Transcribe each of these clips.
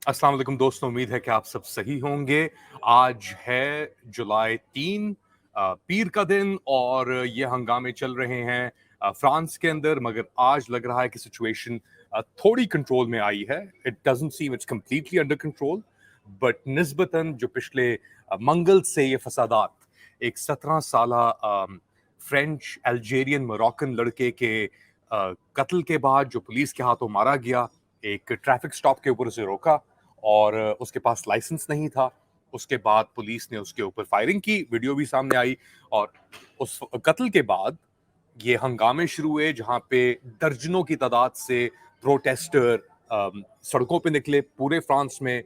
अस्सलाम वालेकुम दोस्तों, उम्मीद है कि आप सब सही होंगे। आज है जुलाई 3, पीर का दिन और ये हंगामे चल रहे हैं फ्रांस के अंदर। मगर आज लग रहा है कि सिचुएशन थोड़ी कंट्रोल में आई है। It doesn't seem it's completely under control, but निस्बतन जो पिछले मंगल से ये फसादात, एक 17 साला फ्रेंच अल्जेरियन मोरक्कन लड़के के कत्ल के बाद जो पुलिस के हाथों मारा गया, एक ट्रैफिक स्टॉप के ऊपर उसे रोका और उसके पास लाइसेंस नहीं था। उसके बाद पुलिस ने उसके ऊपर फायरिंग की, वीडियो भी सामने आई। और उस कत्ल के बाद ये हंगामे शुरू हुए, जहां पे दर्जनों की तादाद से प्रोटेस्टर सड़कों पे निकले पूरे फ्रांस में।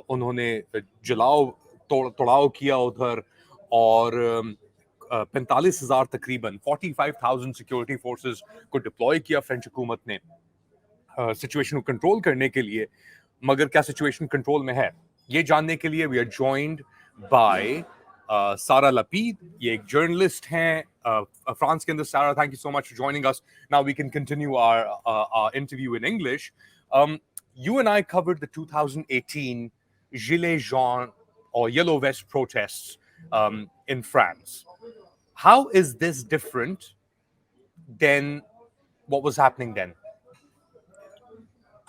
उन्होंने जलाओ तोड़ाव किया उधर, और 45,000 तकरीबन 45,000 सिक्योरिटी फोर्सेस को डिप्लॉय किया फ्रेंच हुकूमत ने सिचुएशन को कंट्रोल करने के लिए। मगर क्या सिचुएशन कंट्रोल में है, ये जानने के लिए वी आर जॉइंड बाय सारा लपीद। ये एक जर्नलिस्ट हैं फ्रांस के अंदर। Sarah, thank you so much for joining us. Now we can continue our interview in English. You and I covered the 2018 Gilets Jaunes or Yellow Vest protests in France. How is this different than what was happening then?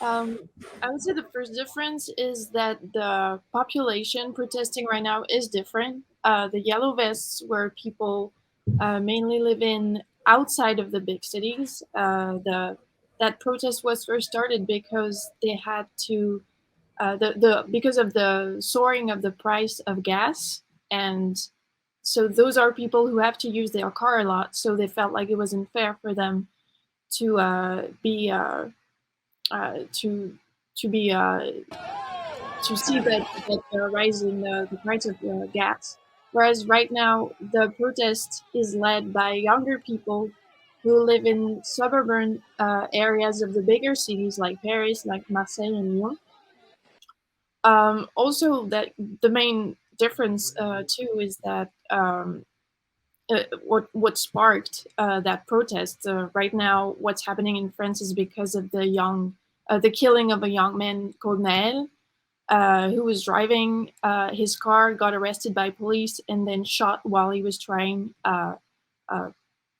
I would say the first difference is that the population protesting right now is different. The yellow vests were people mainly living outside of the big cities. That protest was first started because they had to because of the soaring of the price of gas, and so those are people who have to use their car a lot. So they felt like it was unfair for them to be to be to see that rise in the price of gas. Whereas right now the protest is led by younger people who live in suburban areas of the bigger cities like Paris, like Marseille and Lyon. Also, that the main difference too is that what sparked that protest right now. What's happening in France is because of the killing of a young man called Nahel, who was driving his car, got arrested by police, and then shot while he was trying uh,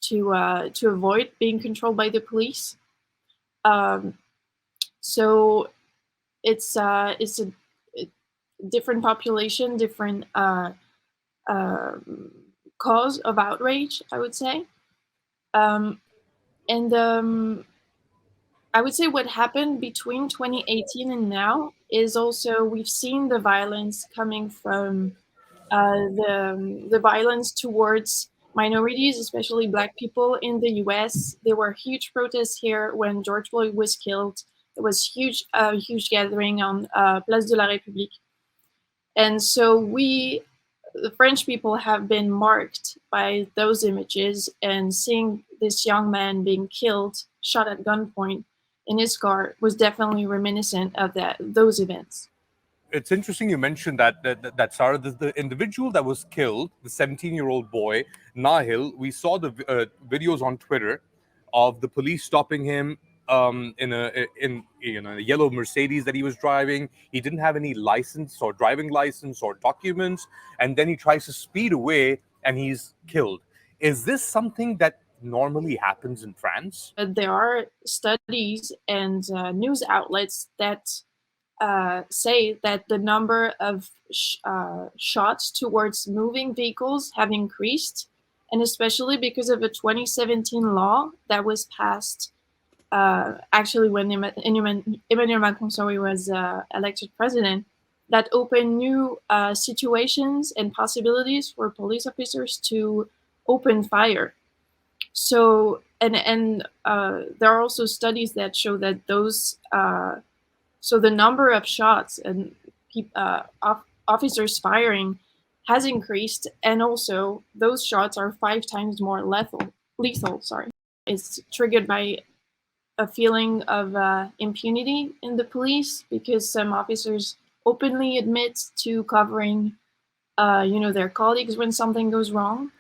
to avoid being controlled by the police. Um, so it's a different population, different cause of outrage, I would say. Um, and I would say what happened between 2018 and now is also we've seen the violence coming from the violence towards minorities, especially Black people in the U.S. There were huge protests here when George Floyd was killed. There was huge gathering on Place de la République, and so the French people have been marked by those images, and seeing this young man being killed, shot at gunpoint in his car, was definitely reminiscent of those events. It's interesting you mentioned that Sarah, the individual that was killed, the 17-year-old boy Nahel. We saw the videos on Twitter of the police stopping him in a yellow Mercedes that he was driving. He didn't have any license or driving license or documents, and then he tries to speed away and he's killed. Is this something that normally happens in France? But there are studies and news outlets that say that the number of shots towards moving vehicles have increased, and especially because of a 2017 law that was passed actually when Emmanuel Macron was elected president, that opened new situations and possibilities for police officers to open fire. So there are also studies that show that those so the number of shots and officers firing has increased, and also those shots are 5 times more lethal. Sorry, it's triggered by a feeling of impunity in the police because some officers openly admit to covering, their colleagues when something goes wrong.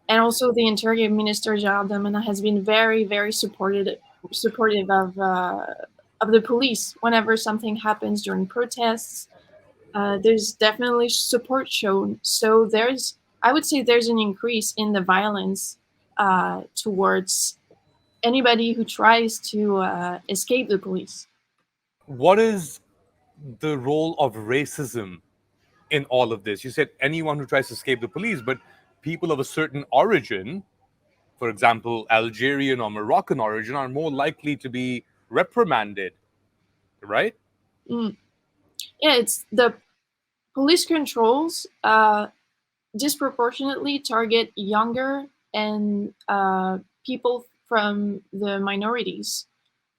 And also, the Interior Minister Gérald Darmanin has been very, very supportive of of the police whenever something happens during protests. There's definitely support shown. So I would say there's an increase in the violence towards anybody who tries to escape the police. What is the role of racism in all of this? You said anyone who tries to escape the police, but people of a certain origin, for example, Algerian or Moroccan origin, are more likely to be reprimanded, right? Mm. Yeah, it's the police controls disproportionately target younger and people from the minorities.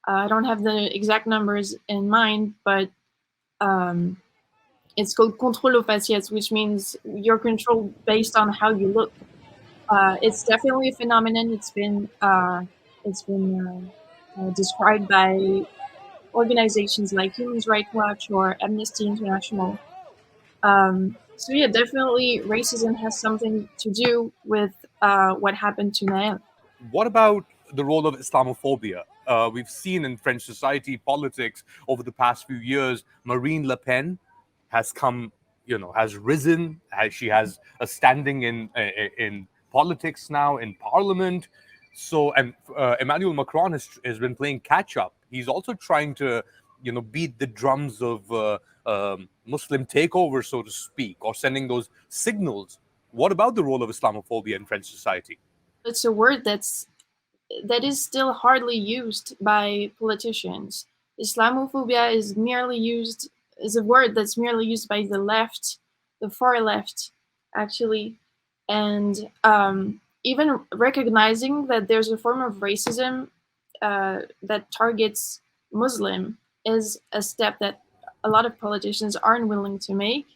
I don't have the exact numbers in mind, but um, it's called contrôle aux faciès, which means you're controlled based on how you look. It's definitely a phenomenon. It's been described by organizations like Human Rights Watch or Amnesty International. So yeah, definitely racism has something to do with what happened to Nahel. What about the role of Islamophobia? We've seen in French society, politics over the past few years, Marine Le Pen has come, has risen. She has a standing in politics now in parliament. So, and Emmanuel Macron has been playing catch up. He's also trying to, beat the drums of Muslim takeover, so to speak, or sending those signals. What about the role of Islamophobia in French society? It's a word that is still hardly used by politicians. Islamophobia is a word that's merely used by the left, the far left, actually, and even recognizing that there's a form of racism that targets Muslim is a step that a lot of politicians aren't willing to make.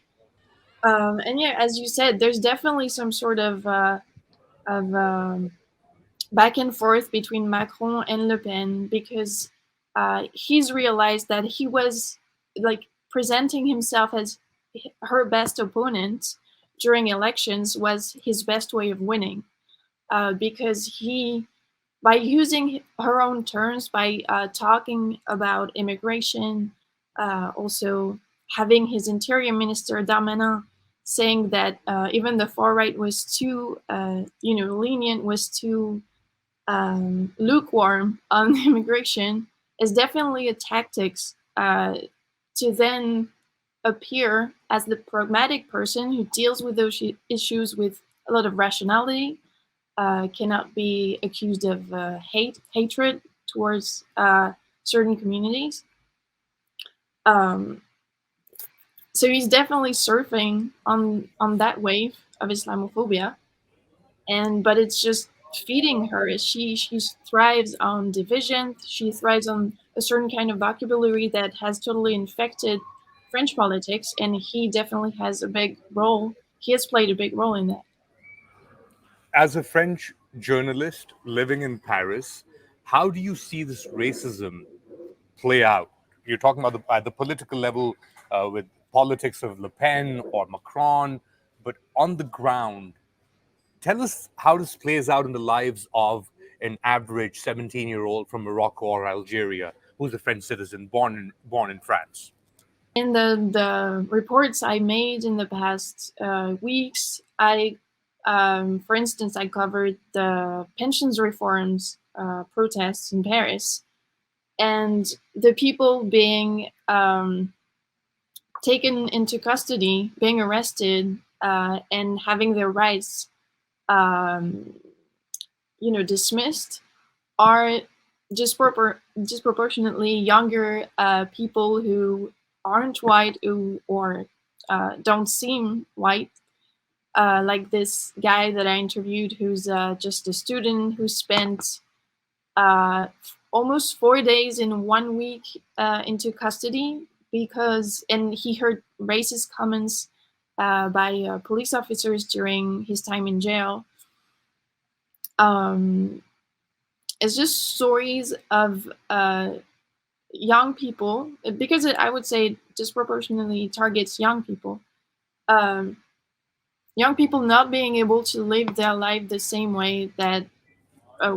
And yeah, as you said, there's definitely some sort of back and forth between Macron and Le Pen because he's realized that he was like presenting himself as her best opponent during elections was his best way of winning because he by using her own terms by talking about immigration also having his interior minister Darmanin saying that even the far right was too lenient, was too lukewarm on immigration is definitely a tactics to then appear as the pragmatic person who deals with those issues with a lot of rationality, cannot be accused of hatred towards certain communities. Um, so he's definitely surfing on that wave of Islamophobia, but it's just feeding her. She thrives on division. She thrives on a certain kind of vocabulary that has totally infected French politics, and he definitely has a big role. He has played a big role in that. As a French journalist living in Paris, how do you see this racism play out? You're talking about at the political level with politics of Le Pen or Macron, but on the ground, tell us how this plays out in the lives of an average 17-year-old from Morocco or Algeria who's a French citizen born in France. In the reports I made in the past weeks, for instance, I covered the pensions reforms protests in Paris, and the people being taken into custody, being arrested, and having their rights, um, dismissed, are disproportionately younger people who aren't white or don't seem white. Like this guy that I interviewed, who's just a student who spent uh, almost 4 days in 1 week into custody and he heard racist comments by police officers during his time in jail. It's just stories of young people because I would say disproportionately targets young people. Um, Young people not being able to live their life the same way that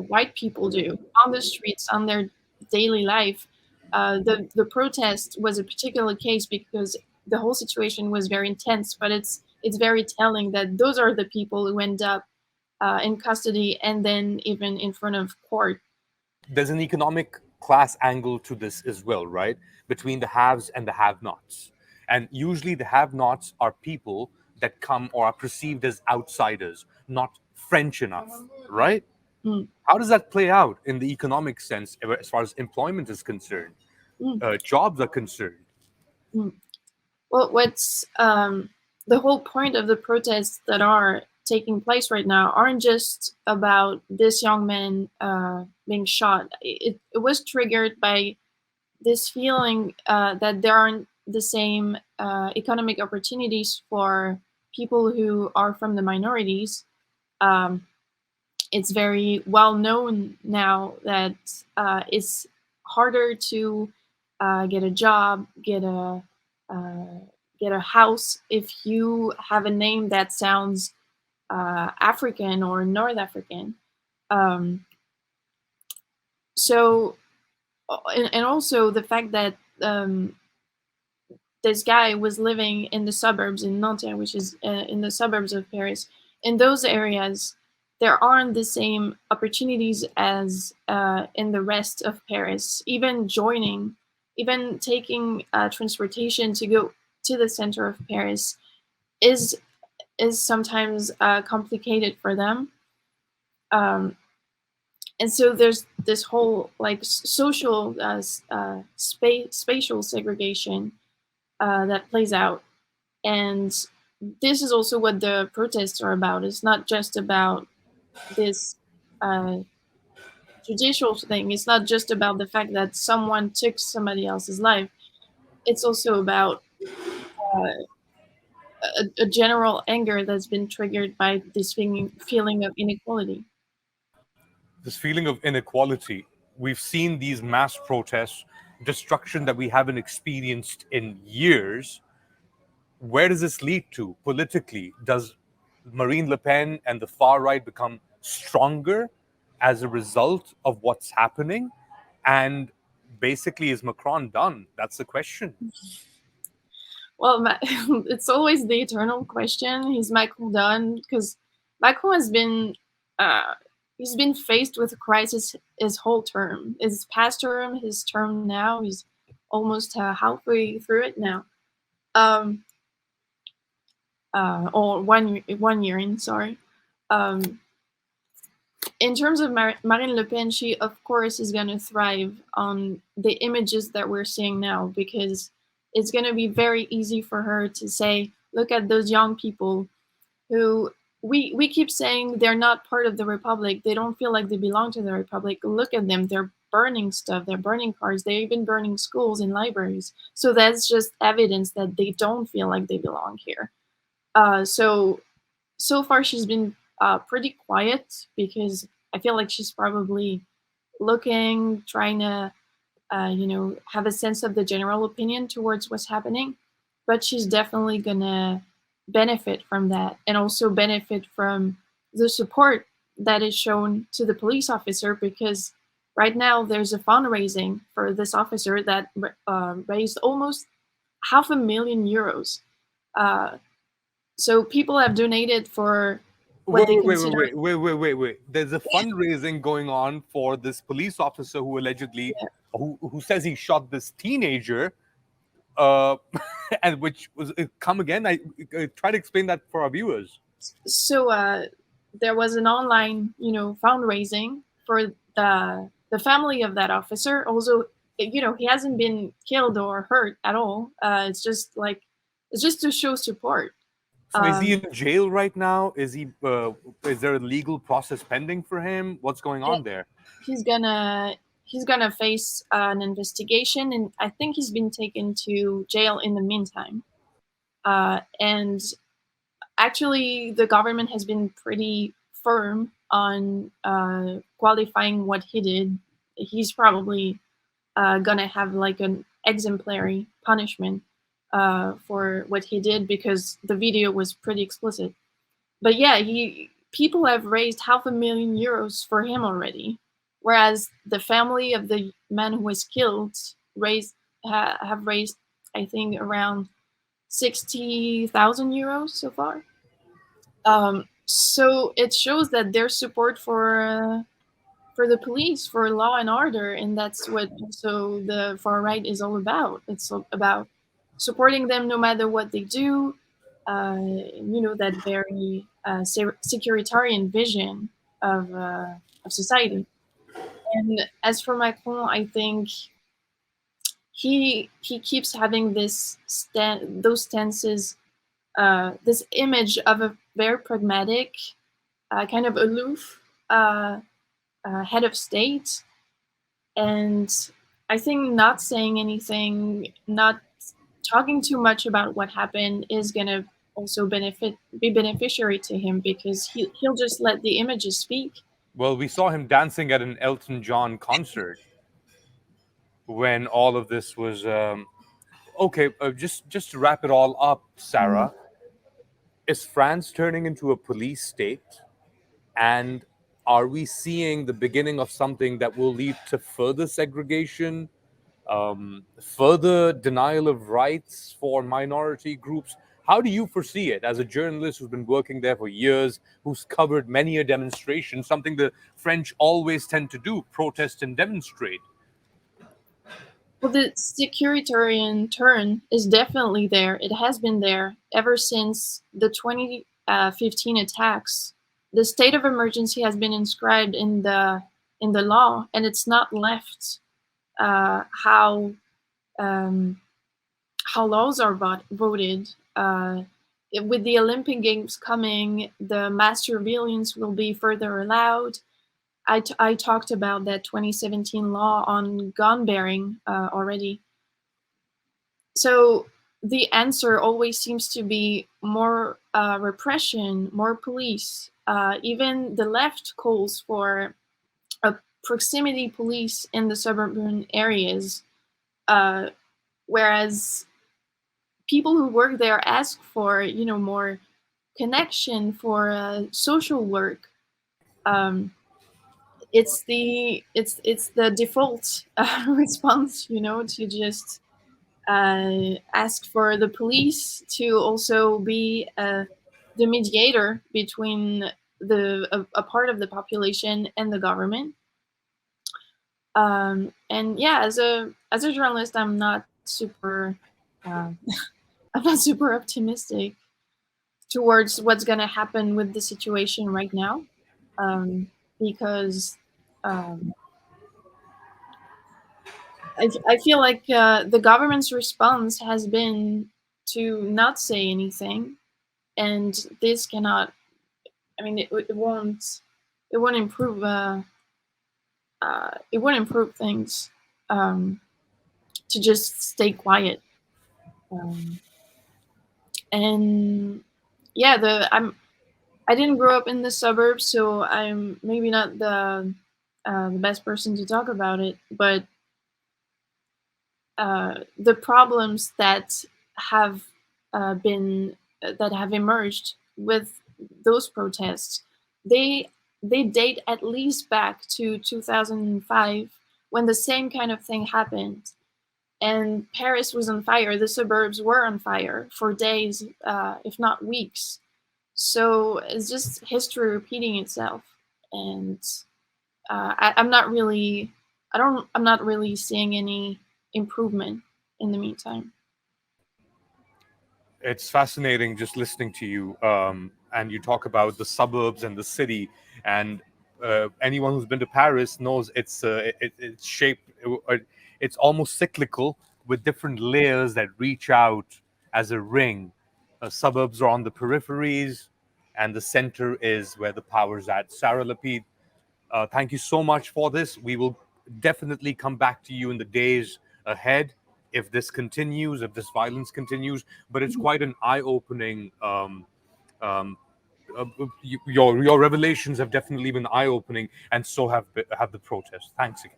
white people do on the streets, on their daily life. The protest was a particular case because the whole situation was very intense, but it's very telling that those are the people who end up in custody and then even in front of court. There's an economic class angle to this as well, right? Between the haves and the have-nots. And usually the have-nots are people that come or are perceived as outsiders, not French enough, right? Mm. How does that play out in the economic sense as far as employment is concerned, jobs are concerned? Mm. Well, what's the whole point of the protests that are taking place right now aren't just about this young man being shot. It was triggered by this feeling that there aren't the same economic opportunities for people who are from the minorities. Um, it's very well known now that it's harder to get a job, get a house if you have a name that sounds African or North African. Um, so, and also the fact that this guy was living in the suburbs in Nanterre, which is in the suburbs of Paris. In those areas, there aren't the same opportunities as in the rest of Paris. Even taking transportation to go to the center of Paris is sometimes complicated for them. And so there's this whole like social spatial segregation that plays out. And this is also what the protests are about. It's not just about this uh, judicial thing. It's not just about the fact that someone took somebody else's life. It's also about a general anger that's been triggered by this feeling of inequality. This feeling of inequality. We've seen these mass protests, destruction that we haven't experienced in years. Where does this lead to politically? Does Marine Le Pen and the far right become stronger as a result of what's happening? And basically, is Macron done? That's the question. Well, it's always the eternal question. Is Macron done? Because Macron has been uh, he's been faced with a crisis his whole term. His past term, his term now. He's almost halfway through it now. Um, or 1 year in. Sorry. Um, in terms of Marine Le Pen, she of course is going to thrive on the images that we're seeing now because it's going to be very easy for her to say, look at those young people who we keep saying they're not part of the republic. They don't feel like they belong to the republic. Look at them. They're burning stuff. They're burning cars. They're even burning schools and libraries. So that's just evidence that they don't feel like they belong here. So far she's been pretty quiet because I feel like she's probably looking, trying to, have a sense of the general opinion towards what's happening. But she's definitely gonna benefit from that and also benefit from the support that is shown to the police officer because right now there's a fundraising for this officer that raised almost €500,000. Uh, so people have donated for what Wait, they wait, wait, consider. wait. There's a fundraising going on for this police officer who allegedly, Yeah. who says he shot this teenager, uh, and which was come again. I try to explain that for our viewers. So there was an online, fundraising for the family of that officer. Also, he hasn't been killed or hurt at all. It's just to show support. So is he Um, in jail right now? Is he? Is there a legal process pending for him? What's going yeah, on there? he's gonna face an investigation, and I think he's been taken to jail in the meantime. And actually, the government has been pretty firm on qualifying what he did. He's probably gonna have like an exemplary punishment for what he did because the video was pretty explicit. But yeah, people have raised €500,000 for him already, whereas the family of the man who was killed have raised, I think, around 60,000 euros so far. So it shows that their support for the police, for law and order, and that's what also the far right is all about. It's all about supporting them no matter what they do. That very securitarian vision of society. And as for Macron, I think he keeps having those stances, this image of a very pragmatic, kind of aloof head of state, and I think not saying anything, not talking too much about what happened is gonna also be beneficiary to him, because he'll just let the images speak. Well, we saw him dancing at an Elton John concert when all of this was okay. Just to wrap it all up, Sarah, is France turning into a police state, and are we seeing the beginning of something that will lead to further segregation, further denial of rights for minority groups? How do you foresee it as a journalist who's been working there for years, who's covered many a demonstration, something the French always tend to do, protest and demonstrate? Well, the securitarian turn is definitely there. It has been there ever since the 2015 attacks. The state of emergency has been inscribed in the law, and it's not left how laws are voted. With the Olympic Games coming, the mass surveillance will be further allowed. I talked about that 2017 law on gun bearing already. So the answer always seems to be more repression, more police. Even the left calls for a proximity police in the suburban areas, whereas people who work there ask for more connection, for social work. It's the default response, to just ask for the police to also be the mediator between a part of the population and the government. And yeah, as a journalist, I'm not super I'm not super optimistic towards what's gonna happen with the situation right now, because um, I feel like the government's response has been to not say anything, and this cannot. I mean, it won't. It won't improve. It won't improve things. To just stay quiet. Um, and yeah, I didn't grow up in the suburbs, so I'm maybe not the best person to talk about it. But the problems have that have emerged with those protests, they date at least back to 2005, when the same kind of thing happened, and Paris was on fire. The suburbs were on fire for days, if not weeks. So it's just history repeating itself, and I'm not really seeing any improvement in the meantime. It's fascinating just listening to you, and you talk about the suburbs and the city, and anyone who's been to Paris knows it's shaped. It's almost cyclical, with different layers that reach out as a ring. Suburbs are on the peripheries, and the center is where the power's at. Sarah Lapid, thank you so much for this. We will definitely come back to you in the days ahead if this continues, if this violence continues. But it's quite an eye-opening. Your revelations have definitely been eye-opening, and so have the protests. Thanks again.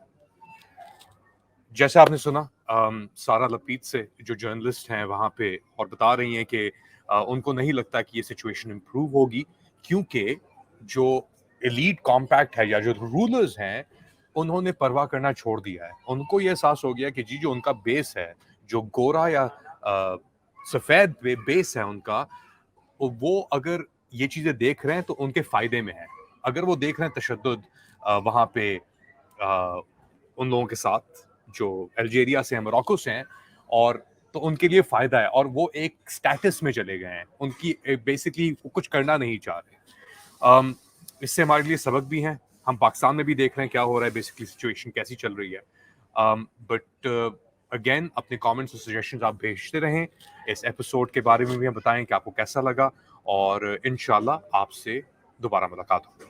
जैसा आपने सुना सारा लपीत से, जो journalist हैं वहाँ पे, और बता रही हैं कि उनको नहीं लगता कि ये सिचुएशन इम्प्रूव होगी, क्योंकि जो एलीट कॉम्पैक्ट है या जो रूलर्स हैं انہوں نے پرواہ کرنا چھوڑ دیا ہے. ان کو یہ احساس ہو گیا کہ جی جو ان کا بیس ہے, جو گورا یا سفید بیس ہے ان کا, وہ اگر یہ چیزیں دیکھ رہے ہیں تو ان کے فائدے میں ہے. اگر وہ دیکھ رہے ہیں تشدد وہاں پہ ان لوگوں کے ساتھ جو الجیریا سے ہیں, موراکو سے ہیں, اور تو ان کے لیے فائدہ ہے, اور وہ ایک سٹیٹس میں چلے گئے ہیں. ان کی بیسکلی کچھ کرنا نہیں چاہ رہے. اس سے ہمارے لیے سبق بھی ہیں. ہم پاکستان میں بھی دیکھ رہے ہیں کیا ہو رہا ہے, بیسکلی سچویشن کیسی چل رہی ہے. بٹ اگین اپنے کامنٹس اور سجیشنز آپ بھیجتے رہیں. اس ایپیسوڈ کے بارے میں بھی ہم بتائیں کہ آپ کو کیسا لگا, اور انشاءاللہ آپ سے دوبارہ ملاقات ہوگی.